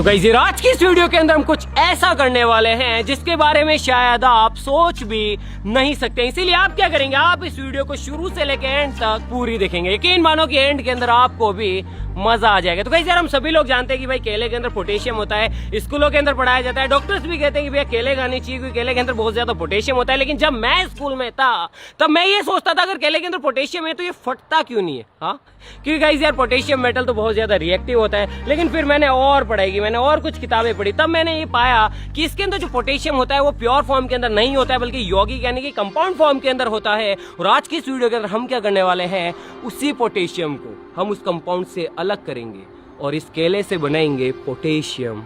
तो गाइस यार आज की इस वीडियो के अंदर हम कुछ ऐसा करने वाले हैं जिसके बारे में शायद आप सोच भी नहीं सकते। इसीलिए आप क्या करेंगे, आप इस वीडियो को शुरू से लेकर एंड तक पूरी देखेंगे। यकीन मानो कि एंड के अंदर आपको भी मजा आ जाएगा। तो गाइस यार हम सभी लोग जानते हैं कि भाई केले के अंदर पोटेशियम होता है, स्कूलों के अंदर पढ़ाया जाता है, डॉक्टर्स भी कहते हैं कि भैया केले खाने चाहिए क्योंकि केले के अंदर बहुत ज्यादा पोटेशियम होता है। लेकिन जब मैं स्कूल में था तब मैं ये सोचता था अगर केले के अंदर पोटेशियम है तो ये फटता क्यों नहीं है। हाँ, क्योंकि गाइस यार पोटेशियम मेटल तो बहुत ज्यादा रिएक्टिव होता है। लेकिन फिर मैंने और पढ़ाई की, मैंने और कुछ किताबें पढ़ी, तब मैंने ये पाया कि इसके अंदर जो पोटेशियम होता है वो प्योर फॉर्म के अंदर नहीं होता है बल्कि यौगिक यानी कि कंपाउंड फॉर्म के अंदर होता है। और आज की इस वीडियो के अंदर हम क्या करने वाले हैं, उसी पोटेशियम को हम उस कंपाउंड से अलग करेंगे और इस केले से बनाएंगे पोटेशियम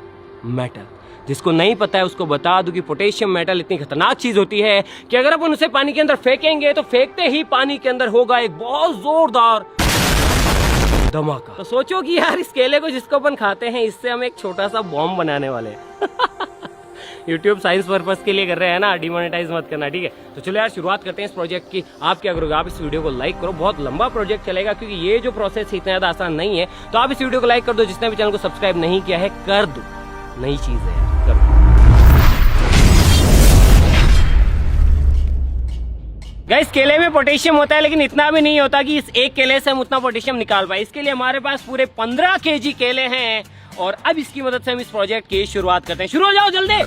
मेटल। जिसको नहीं पता है उसको बता दूं कि पोटेशियम मेटल इतनी खतरनाक चीज होती है कि अगर अपन उसे पानी के अंदर फेंकेंगे तो फेंकते ही पानी के अंदर होगा एक बहुत जोरदार धमाका। तो सोचो कि यार इस केले को जिसको अपन खाते हैं इससे हम एक छोटा सा बॉम्ब बनाने वाले हैं। YouTube साइंस पर्पस के लिए कर रहे हैं ना, डिमोनेटाइज मत करना, ठीक है। तो चलो यार शुरुआत करते हैं इस प्रोजेक्ट की। आप क्या करोगे, आप इस वीडियो को लाइक करो, बहुत लंबा प्रोजेक्ट चलेगा क्योंकि ये जो प्रोसेस है इतना ज्यादा आसान नहीं है। तो आप इस वीडियो को लाइक कर दो, जिसने भी चैनल को सब्सक्राइब नहीं किया है कर दो, नई चीज है यार, कर दो। गाइस केले में पोटेशियम होता है लेकिन इतना भी नहीं होता कि इस एक केले से हम उतना पोटेशियम निकाल पाए। इसके लिए हमारे पास पूरे 15 kg केले हैं और अब इसकी मदद से हम इस प्रोजेक्ट की शुरुआत करते हैं। शुरू हो जाओ जल्दी।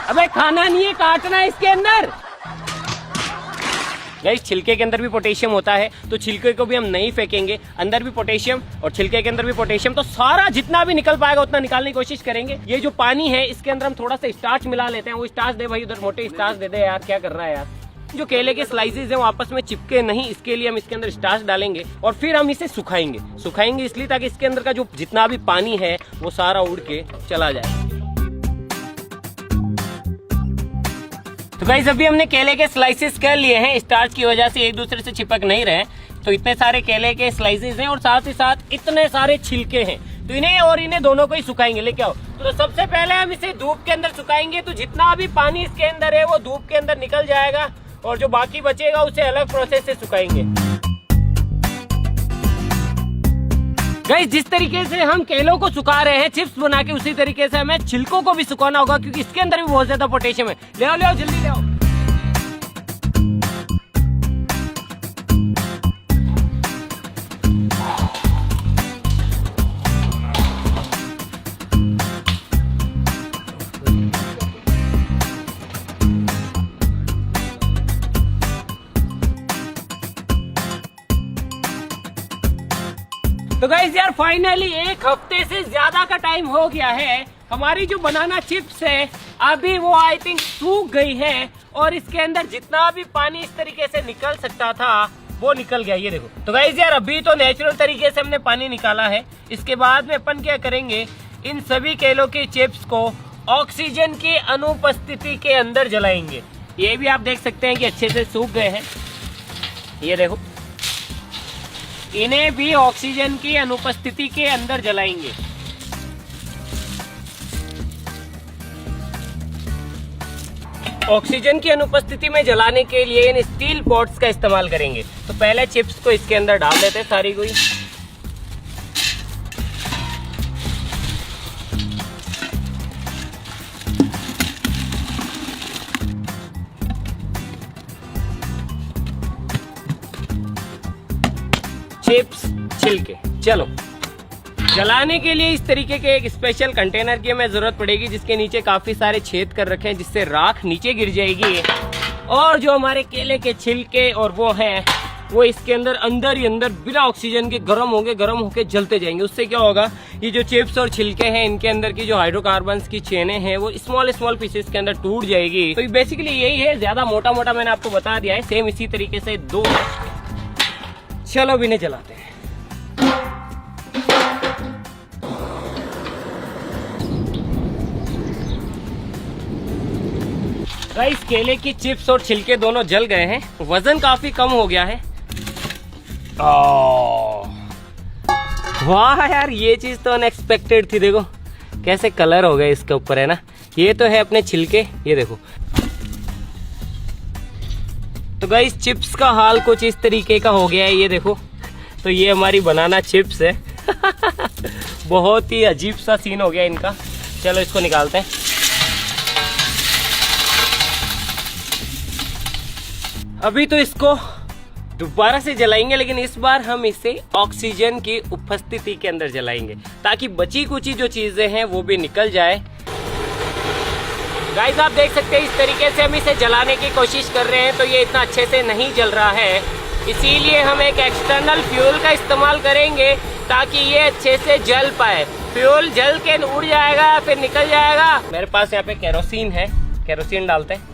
अबे खाना नहीं है, काटना है इसके अंदर। गाइस छिलके के अंदर भी पोटेशियम होता है तो छिलके को भी हम नहीं फेंकेंगे, अंदर भी पोटेशियम और छिलके के अंदर भी पोटेशियम, तो सारा जितना भी निकल पाएगा उतना निकालने की कोशिश करेंगे। ये जो पानी है इसके अंदर हम थोड़ा सा स्टार्च मिला लेते हैं। वो स्टार्च दे भाई, उधर मोटे स्टार्च दे दे यार, क्या कर रहा है यार। जो केले के स्लाइसेस हैं वो आपस में चिपके नहीं, इसके लिए हम इसके अंदर स्टार्च डालेंगे और फिर हम इसे सुखाएंगे इसलिए ताकि इसके अंदर का जो जितना भी पानी है वो सारा उड़ के चला जाए। तो गाइस अभी हमने केले के स्लाइसेस कर लिए हैं, स्टार्च की वजह से एक दूसरे से चिपक नहीं रहे। तो इतने सारे केले के स्लाइसेस हैं और साथ ही साथ इतने सारे छिलके हैं, तो इन्हें दोनों को ही सुखाएंगे। लेके आओ। तो सबसे पहले हम इसे धूप के अंदर सुखाएंगे, तो जितना भी पानी इसके अंदर है वो धूप के अंदर निकल जाएगा और जो बाकी बचेगा उसे अलग प्रोसेस से सुखाएंगे। गाइस जिस तरीके से हम केलों को सुखा रहे हैं चिप्स बना के, उसी तरीके से हमें छिलकों को भी सुखाना होगा क्योंकि इसके अंदर भी बहुत ज्यादा पोटेशियम है। ले आओ जल्दी ले आओ। तो गाइस यार फाइनली एक हफ्ते से ज्यादा का टाइम हो गया है। हमारी जो बनाना चिप्स है अभी वो आई थिंक सूख गई है और इसके अंदर जितना भी पानी इस तरीके से निकल सकता था वो निकल गया, ये देखो। तो गाइस यार अभी तो नेचुरल तरीके से हमने पानी निकाला है। इसके बाद में अपन क्या करेंगे, इन सभी केलों के चिप्स को ऑक्सीजन की अनुपस्थिति के अंदर जलाएंगे। ये भी आप देख सकते हैं कि अच्छे से सूख गए हैं, ये देखो। इन्हें भी ऑक्सीजन की अनुपस्थिति के अंदर जलाएंगे। ऑक्सीजन की अनुपस्थिति में जलाने के लिए इन स्टील पॉट्स का इस्तेमाल करेंगे। तो पहले चिप्स को इसके अंदर डाल देते हैं सारी कोई। चिप्स छिलके, चलो जलाने के लिए इस तरीके के एक स्पेशल कंटेनर की हमें जरूरत पड़ेगी जिसके नीचे काफी सारे छेद कर रखे हैं जिससे राख नीचे गिर जाएगी और जो हमारे केले के छिलके और वो हैं वो इसके अंदर ही अंदर बिना ऑक्सीजन के गर्म होके जलते जाएंगे। उससे क्या होगा, ये जो चिप्स और छिलके हैं इनके अंदर की जो हाइड्रोकार्बन्स की चेनें हैं वो स्मॉल पीसेस के अंदर टूट जाएगी। तो बेसिकली यही है, ज्यादा मोटा मैंने आपको बता दिया है। सेम इसी तरीके से दो, चलो भी नहीं जलाते हैं। गाइस केले की चिप्स और छिलके दोनों जल गए हैं, वजन काफी कम हो गया है। वाह यार ये चीज तो अनएक्सपेक्टेड थी। देखो कैसे कलर हो गए इसके ऊपर, है ना। ये तो है अपने छिलके, ये देखो। तो गाइस चिप्स का हाल कुछ इस तरीके का हो गया है, ये देखो। तो ये हमारी बनाना चिप्स है बहुत ही अजीब सा सीन हो गया इनका। चलो इसको निकालते हैं। अभी तो इसको दोबारा से जलाएंगे, लेकिन इस बार हम इसे ऑक्सीजन की उपस्थिति के अंदर जलाएंगे ताकि बची कुची जो चीजें हैं वो भी निकल जाए। गाइस आप देख सकते हैं इस तरीके से हम इसे जलाने की कोशिश कर रहे हैं तो ये इतना अच्छे से नहीं जल रहा है, इसीलिए हम एक एक्सटर्नल फ्यूल का इस्तेमाल करेंगे ताकि ये अच्छे से जल पाए। फ्यूल जल के उड़ जाएगा फिर निकल जाएगा। मेरे पास यहाँ पे केरोसिन है, केरोसिन डालते हैं।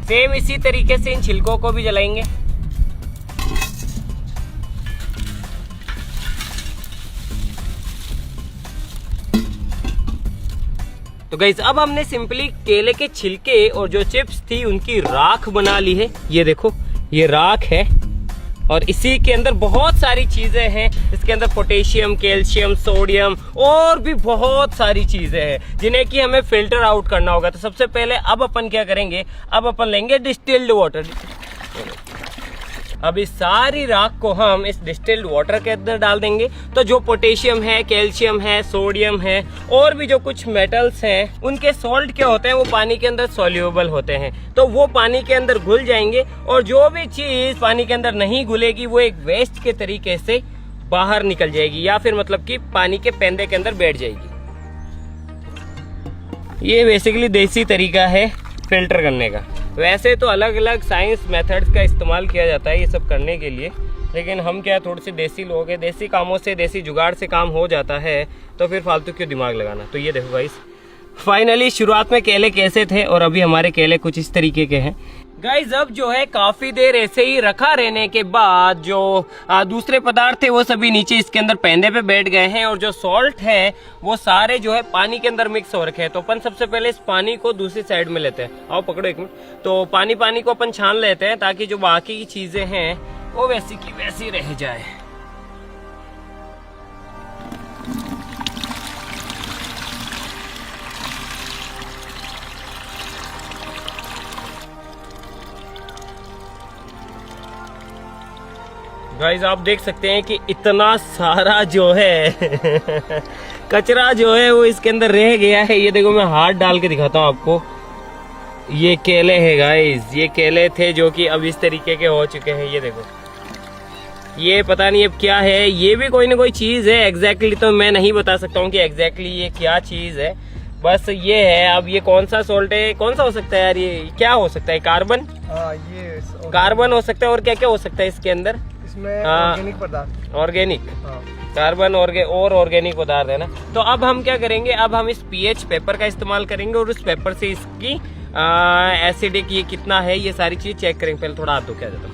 सेम इसी तरीके से इन छिलकों को भी जलाएंगे। तो गाइस अब हमने सिंपली केले के छिलके और जो चिप्स थी उनकी राख बना ली है। ये देखो ये राख है और इसी के अंदर बहुत सारी चीजें हैं। इसके अंदर पोटेशियम, कैल्शियम, सोडियम और भी बहुत सारी चीजें हैं जिन्हें कि हमें फिल्टर आउट करना होगा। तो सबसे पहले अब अपन क्या करेंगे, अब अपन लेंगे डिस्टिल्ड वाटर। अब इस सारी राख को हम इस डिस्टिल्ड वाटर के अंदर डाल देंगे। तो जो पोटेशियम है, कैल्शियम है, सोडियम है और भी जो कुछ मेटल्स हैं उनके सॉल्ट क्या होते हैं, वो पानी के अंदर सोल्यूबल होते हैं। तो वो पानी के अंदर घुल जाएंगे और जो भी चीज पानी के अंदर नहीं घुलेगी वो एक वेस्ट के तरीके से बाहर निकल जाएगी या फिर मतलब कि पानी के पेंदे के अंदर बैठ जाएगी। ये बेसिकली देसी तरीका है फिल्टर करने का। वैसे तो अलग अलग साइंस मेथड्स का इस्तेमाल किया जाता है ये सब करने के लिए, लेकिन हम क्या थोड़े से देसी लोग हैं, देसी कामों से, देसी जुगाड़ से काम हो जाता है तो फिर फालतू क्यों दिमाग लगाना। तो ये देखो गाइस फाइनली शुरुआत में केले कैसे थे और अभी हमारे केले कुछ इस तरीके के हैं। गाइस अब जो है काफी देर ऐसे ही रखा रहने के बाद जो दूसरे पदार्थ थे वो सभी नीचे इसके अंदर पेंदे पे बैठ गए हैं और जो सॉल्ट है वो सारे जो है पानी के अंदर मिक्स हो रखे हैं। तो अपन सबसे पहले इस पानी को दूसरी साइड में लेते हैं। आओ पकड़ो एक मिनट। तो पानी को अपन छान लेते हैं ताकि जो बाकी की चीजें हैं वो वैसी की वैसी रह जाए। गाइस आप देख सकते हैं कि इतना सारा जो है कचरा जो है वो इसके अंदर रह गया है। ये देखो मैं हाथ डाल के दिखाता हूँ आपको। ये केले हैं गाइस, ये केले थे जो कि अब इस तरीके के हो चुके हैं। ये देखो ये पता नहीं अब क्या है, ये भी कोई ना कोई चीज है। एग्जैक्टली तो मैं नहीं बता सकता हूँ कि एग्जैक्टली ये क्या चीज है, बस ये है। अब ये कौन सा सॉल्ट है, कौन सा हो सकता है यार, ये क्या हो सकता है? कार्बन, ये कार्बन हो सकता है। और क्या क्या हो सकता है इसके अंदर? इसमें ऑर्गेनिक पदार्थ, ऑर्गेनिक कार्बन और ऑर्गेनिक पदार्थ है ना। तो अब हम क्या करेंगे, अब हम इस पीएच पेपर का इस्तेमाल करेंगे और उस पेपर से इसकी एसिडिक ये कितना है ये सारी चीज चेक करेंगे। पहले थोड़ा हाथ धो के आ जाता हूं।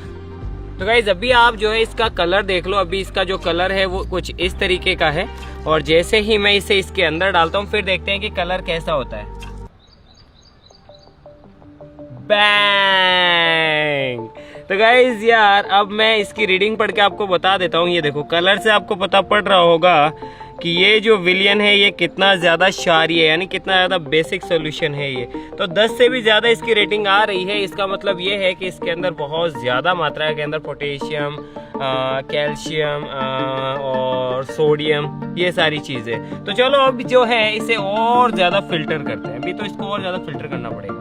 तो गाइस अभी आप जो है इसका कलर देख लो। अभी इसका जो कलर है वो कुछ इस तरीके का है और जैसे ही मैं इसे इसके अंदर डालता हूँ फिर देखते हैं कि कलर कैसा होता है। बैंग। तो गाइज यार अब मैं इसकी रीडिंग पढ़ के आपको बता देता हूँ। ये देखो कलर से आपको पता पड़ रहा होगा कि ये जो विलियन है ये कितना ज़्यादा क्षारीय है, यानी कितना ज़्यादा बेसिक सॉल्यूशन है ये। तो 10 से भी ज़्यादा इसकी रेटिंग आ रही है। इसका मतलब ये है कि इसके अंदर बहुत ज़्यादा मात्रा के अंदर पोटेशियम, कैल्शियम और सोडियम ये सारी चीज़ें। तो चलो अब जो है इसे और ज़्यादा फिल्टर करते हैं। अभी तो इसको और ज़्यादा फिल्टर करना पड़ेगा।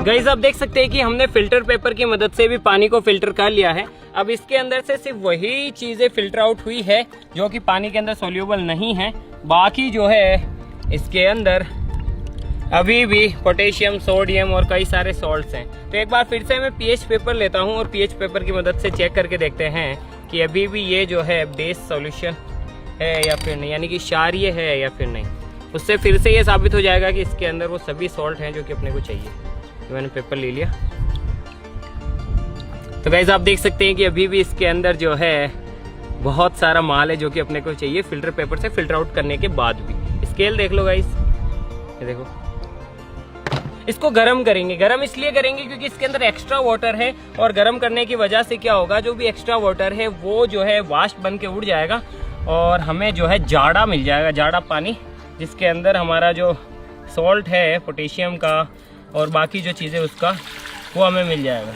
गाइस आप देख सकते हैं कि हमने फिल्टर पेपर की मदद से भी पानी को फिल्टर कर लिया है। अब इसके अंदर से सिर्फ वही चीजें फिल्टर आउट हुई है जो कि पानी के अंदर सोल्यूबल नहीं है। बाकी जो है इसके अंदर अभी भी पोटेशियम, सोडियम और कई सारे सॉल्ट्स हैं। तो एक बार फिर से मैं पीएच पेपर लेता हूं और पीएच पेपर की मदद से चेक करके देखते हैं कि अभी भी ये जो है बेस सॉल्यूशन है या फिर नहीं, यानी कि क्षारीय है या फिर नहीं। उससे फिर से ये साबित हो जाएगा कि इसके अंदर वो सभी सॉल्ट हैं जो कि अपने को चाहिए। तो मैंने पेपर ले लिया। तो गाइस आप देख सकते हैं कि अभी भी इसके अंदर जो है बहुत सारा माल है जो कि अपने को चाहिए फिल्टर पेपर से फिल्टर आउट करने के बाद भी। स्केल देख लो गाइस, ये देखो। इसको गरम करेंगे, गरम इसलिए करेंगे क्योंकि इसके अंदर एक्स्ट्रा वाटर है और गरम करने की वजह से क्या होगा, जो भी एक्स्ट्रा वाटर है वो जो है वाष्प बन के उड़ जाएगा और हमें जो है जाड़ा मिल जाएगा, जाड़ा पानी, जिसके अंदर हमारा जो सॉल्ट है पोटेशियम का और बाकी जो चीज़ें उसका वो हमें मिल जाएगा।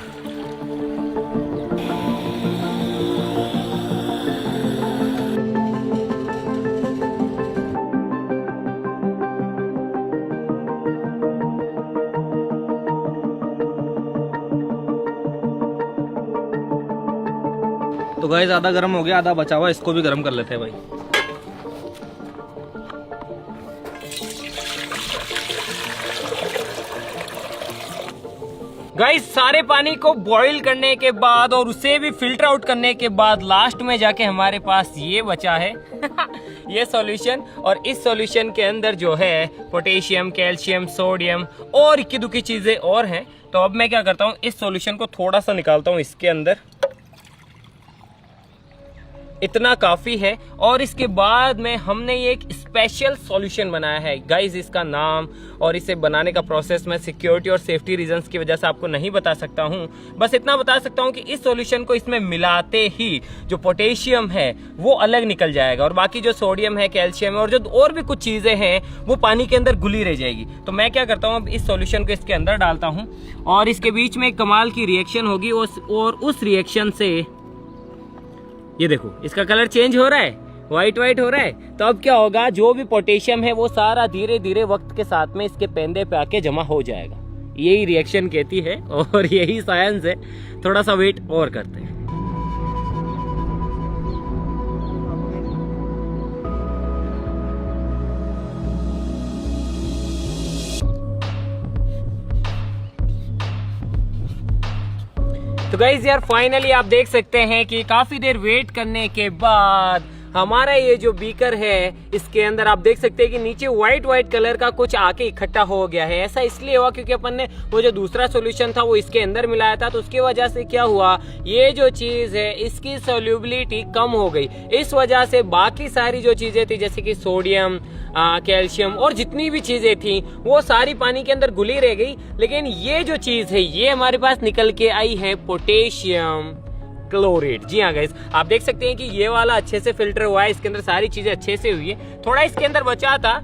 तो गाइस आधा गर्म हो गया, आधा बचा हुआ, इसको भी गर्म कर लेते हैं भाई। गाइस सारे पानी को बॉईल करने के बाद और उसे भी फिल्टर आउट करने के बाद लास्ट में जाके हमारे पास ये बचा है ये सॉल्यूशन। और इस सॉल्यूशन के अंदर जो है पोटेशियम, कैल्शियम, सोडियम और इक्की दुक्की चीजें और हैं। तो अब मैं क्या करता हूँ, इस सॉल्यूशन को थोड़ा सा निकालता हूँ इसके अंदर, इतना काफी है। और इसके बाद में हमने ये एक स्पेशल सॉल्यूशन बनाया है गाइस। इसका नाम और इसे बनाने का प्रोसेस मैं सिक्योरिटी और सेफ्टी रीजंस की वजह से आपको नहीं बता सकता हूं। बस इतना बता सकता हूं कि इस सॉल्यूशन को इसमें मिलाते ही जो पोटेशियम है वो अलग निकल जाएगा और बाकी जो सोडियम है, कैल्शियम है और जो और भी कुछ चीजें हैं वो पानी के अंदर घुली रह जाएगी। तो मैं क्या करता हूँ, अब इस सॉल्यूशन को इसके अंदर डालता हूँ और इसके बीच में एक कमाल की रिएक्शन होगी और उस रिएक्शन से ये देखो इसका कलर चेंज हो रहा है, व्हाइट व्हाइट हो रहा है। तो अब क्या होगा, जो भी पोटेशियम है वो सारा धीरे धीरे वक्त के साथ में इसके पेंदे पे आके जमा हो जाएगा। यही रिएक्शन कहती है और यही साइंस है। थोड़ा सा वेट और करते हैं। तो गाइस यार फाइनली आप देख सकते हैं कि काफी देर वेट करने के बाद हमारा ये जो बीकर है इसके अंदर आप देख सकते हैं कि नीचे व्हाइट व्हाइट कलर का कुछ आके इकट्ठा हो गया है। ऐसा इसलिए हुआ क्योंकि अपन ने वो जो दूसरा सॉल्यूशन था वो इसके अंदर मिलाया था, तो उसकी वजह से क्या हुआ, ये जो चीज है इसकी सोल्यूबिलिटी कम हो गई। इस वजह से बाकी सारी जो चीजें थी जैसे कि सोडियम, कैल्शियम और जितनी भी चीजें थी वो सारी पानी के अंदर घुली रह गई। लेकिन ये जो चीज है ये हमारे पास निकल के आई है पोटेशियम क्लोरेट। जी हाँ गाइस, आप देख सकते हैं कि ये वाला अच्छे से फिल्टर हुआ है, इसके अंदर सारी चीजें अच्छे से हुई है। थोड़ा इसके अंदर बचा था,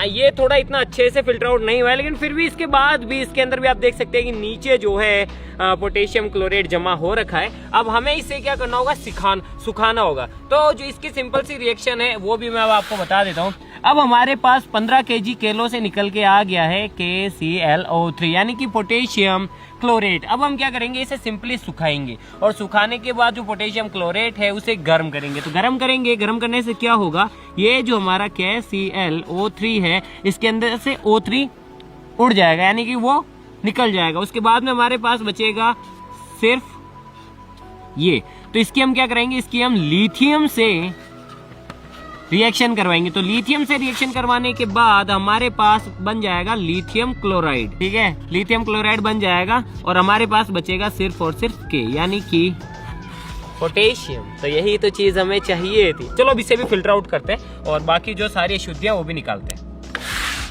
ये थोड़ा इतना अच्छे से फिल्टर आउट नहीं हुआ है, लेकिन फिर भी इसके बाद भी इसके अंदर भी आप देख सकते हैं कि नीचे जो है पोटेशियम क्लोरेट जमा हो रखा है। अब हमें इसे क्या करना होगा, सुखाना होगा। तो जो इसकी सिंपल सी रिएक्शन है वो भी मैं अब आपको बता देता हूँ। अब हमारे पास 15 kg केलो से निकल के आ गया है KClO3 यानी कि पोटेशियम क्लोरेट। अब हम क्या करेंगे, इसे सिंपली सुखाएंगे और सुखाने के बाद जो पोटेशियम क्लोरेट है उसे गर्म करेंगे। तो गर्म करेंगे, गर्म करने से क्या होगा, ये जो हमारा KClO3 है इसके अंदर से O3 उड़ जाएगा यानी कि वो निकल जाएगा। उसके बाद में हमारे पास बचेगा सिर्फ ये। तो इसकी हम क्या करेंगे, इसकी हम लिथियम से रिएक्शन करवाएंगे। तो लिथियम से रिएक्शन करवाने के बाद हमारे पास बन जाएगा लिथियम क्लोराइड। ठीक है, लिथियम क्लोराइड बन जाएगा और हमारे पास बचेगा सिर्फ और सिर्फ के यानी कि पोटेशियम। तो यही तो चीज हमें चाहिए थी। चलो अब इसे भी फिल्टर आउट करते हैं और बाकी जो सारी अशुद्धियां वो भी निकालते हैं।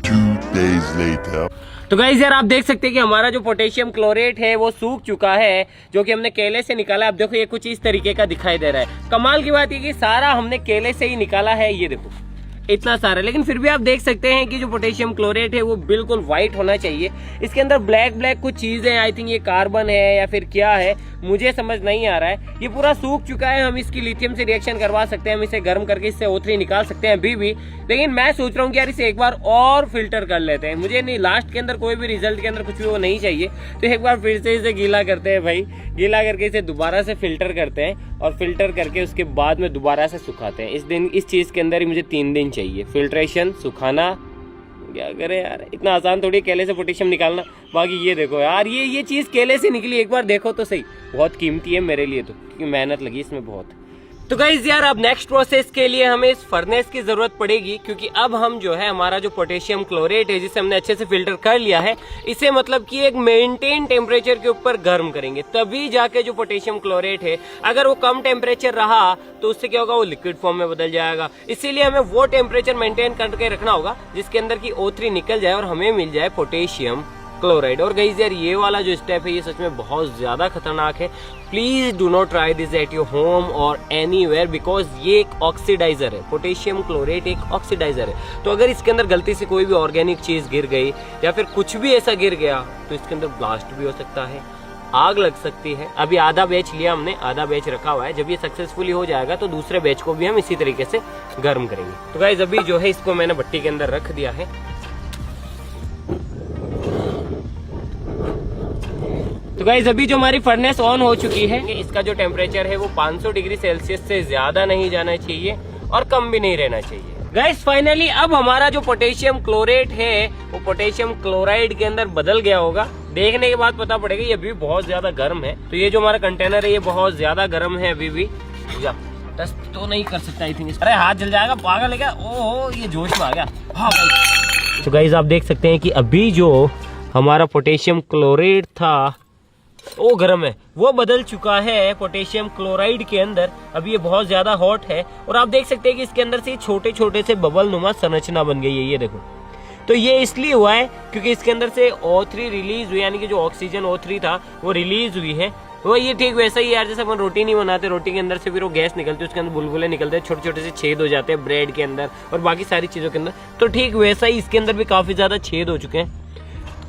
2 days later. तो गाइस यार आप देख सकते हैं कि हमारा जो पोटेशियम क्लोरेट है वो सूख चुका है, जो कि हमने केले से निकाला। अब देखो ये कुछ इस तरीके का दिखाई दे रहा है। कमाल की बात ये कि सारा हमने केले से ही निकाला है, ये देखो इतना सारा। लेकिन फिर भी आप देख सकते हैं कि जो पोटेशियम क्लोरेट है वो बिल्कुल व्हाइट होना चाहिए। इसके अंदर ब्लैक ब्लैक कुछ चीजें, आई थिंक ये कार्बन है या फिर क्या है, मुझे समझ नहीं आ रहा है। ये पूरा सूख चुका है। हम इसकी लिथियम से रिएक्शन करवा सकते हैं, हम इसे गर्म करके इससे O3 निकाल सकते हैं अभी भी। लेकिन मैं सोच रहा हूँ कि यार इसे एक बार और फिल्टर कर लेते हैं। मुझे नहीं, लास्ट के अंदर कोई भी रिजल्ट के अंदर कुछ भी वो नहीं चाहिए। तो एक बार फिर से इसे गीला करते हैं भाई, गीला करके इसे दोबारा से फिल्टर करते हैं और फिल्टर करके उसके बाद में दोबारा से सुखाते हैं। इस चीज के अंदर ही मुझे 3 दिन चाहिए, फिल्ट्रेशन, सुखाना। क्या करे यार, इतना आसान थोड़ी केले से पोटेशियम निकालना। बाकी ये देखो यार, ये चीज केले से निकली, एक बार देखो तो सही। बहुत कीमती है मेरे लिए तो, क्योंकि मेहनत लगी इसमें बहुत। तो गाइस यार अब नेक्स्ट प्रोसेस के लिए हमें इस फर्नेस की जरूरत पड़ेगी, क्योंकि अब हम जो है हमारा जो पोटेशियम क्लोरेट है जिसे हमने अच्छे से फिल्टर कर लिया है, इसे मतलब कि एक मेंटेन टेम्परेचर के ऊपर गर्म करेंगे, तभी जाके जो पोटेशियम क्लोरेट है अगर वो कम टेम्परेचर रहा तो उससे क्या होगा, वो लिक्विड फॉर्म में बदल जाएगा। इसीलिए हमें वो टेम्परेचर मेंटेन करके रखना होगा जिसके अंदर की O3 निकल जाए और हमें मिल जाए पोटेशियम क्लोराइड। और गाइस यार ये वाला जो स्टेप है ये सच में बहुत ज्यादा खतरनाक है। Please do not try this at your home और एनीवेयर, बिकॉज ये एक ऑक्सीडाइजर है। पोटेशियम क्लोरेट एक ऑक्सीडाइजर है, तो अगर इसके अंदर गलती से कोई भी ऑर्गेनिक चीज गिर गई या फिर कुछ भी ऐसा गिर गया तो इसके अंदर ब्लास्ट भी हो सकता है, आग लग सकती है। अभी आधा बैच लिया हमने, आधा बैच रखा हुआ है। जब ये सक्सेसफुली हो जाएगा तो दूसरे बैच को भी हम इसी तरीके से गर्म करेंगे। तो गाइस अभी जो है इसको मैंने भट्टी के अंदर रख दिया है। तो गाइस अभी जो हमारी फर्नेस ऑन हो चुकी है, इसका जो टेम्परेचर है वो 500 डिग्री सेल्सियस से ज्यादा नहीं जाना चाहिए और कम भी नहीं रहना चाहिए। गाइस फाइनली अब हमारा जो पोटेशियम क्लोरेट है वो पोटेशियम क्लोराइड के अंदर बदल गया होगा। देखने के बाद पता पड़ेगा ये अभी बहुत ज्यादा गर्म है। तो ये जो हमारा कंटेनर है ये बहुत ज्यादा गर्म है अभी भी। टच तो नहीं कर सकता आई थिंक। अरे हाथ जल जाएगा, पागल है क्या? ओहो ये जोश में आ गया। हाँ गाइस, तो गाइस आप देख सकते हैं कि अभी जो हमारा पोटेशियम क्लोरेट था वो गर्म है, वो बदल चुका है पोटेशियम क्लोराइड के अंदर। अब ये बहुत ज्यादा हॉट है और आप देख सकते हैं कि इसके अंदर से छोटे छोटे से बबल नुमा संरचना बन गई है, ये देखो। तो ये इसलिए हुआ है क्योंकि इसके अंदर से O3 रिलीज हुई, यानी कि जो ऑक्सीजन O3 था वो रिलीज हुई है। वो ये ठीक वैसा ही यार जैसे अपन रोटी नहीं बनाते, रोटी के अंदर से फिर वो गैस निकलती है, उसके अंदर बुलबुले निकलते हैं, छोटे छोटे से छेद हो जाते हैं ब्रेड के अंदर और बाकी सारी चीजों के अंदर। तो ठीक वैसा ही इसके अंदर भी काफी ज्यादा छेद हो चुके हैं।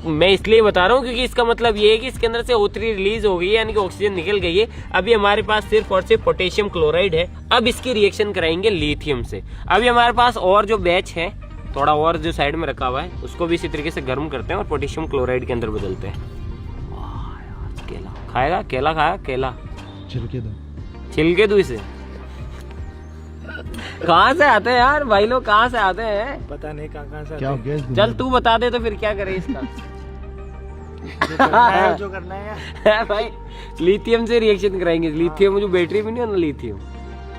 मैं इसलिए बता रहा हूँ क्योंकि इसका मतलब ये है कि इसके अंदर से O3 रिलीज हो गई है, यानी कि ऑक्सीजन निकल गई है। अभी हमारे पास सिर्फ और सिर्फ पोटेशियम क्लोराइड है। अब इसकी रिएक्शन कराएंगे लिथियम से। अभी हमारे पास और जो बैच है थोड़ा और जो साइड में रखा हुआ है उसको भी इसी तरीके से गर्म करते हैं और पोटेशियम क्लोराइड के अंदर बदलते हैं। केला खाएगा? केला खाया? केला छिलके दो इसे। कहाँ से आते हैं यार भाई लोग, कहाँ से आते हैं? पता नहीं कहाँ से क्या चल तू बता दे तो फिर क्या करे इसका। जो करना है भाई लिथियम से रिएक्शन कराएंगे। लिथियम जो बैटरी भी नहीं है ना, लिथियम।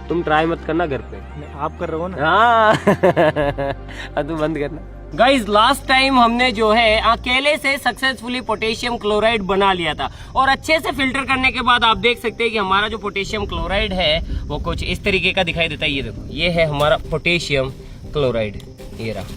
तुम ट्राई मत करना घर पे, आप कर रहे हो ना। हाँ तू बंद करना। गाइज लास्ट टाइम हमने जो है अकेले से सक्सेसफुली पोटेशियम क्लोराइड बना लिया था और अच्छे से फिल्टर करने के बाद आप देख सकते हैं कि हमारा जो पोटेशियम क्लोराइड है वो कुछ इस तरीके का दिखाई देता है। ये देखो, ये है हमारा पोटेशियम क्लोराइड, ये रहा।